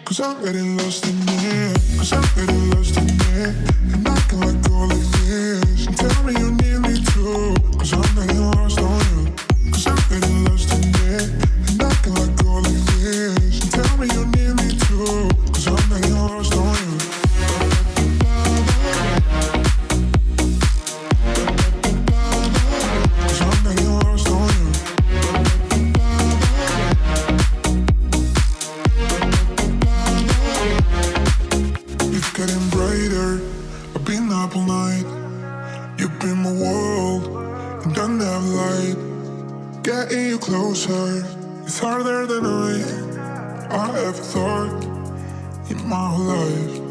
Cause I'm getting lost in it. Cause I'm getting lost in it. And I can let go like this. And tell me you need me too. Cause I'm getting lost on you. Cause I'm getting lost in it. And I can let go like this. And tell me you need me too. Cause I'm getting lost on you. Cause I'm getting lost on you. It's getting brighter. I've been up all night. You've been my world, and I never lied. Getting you closer, it's harder than I ever thought in my whole life.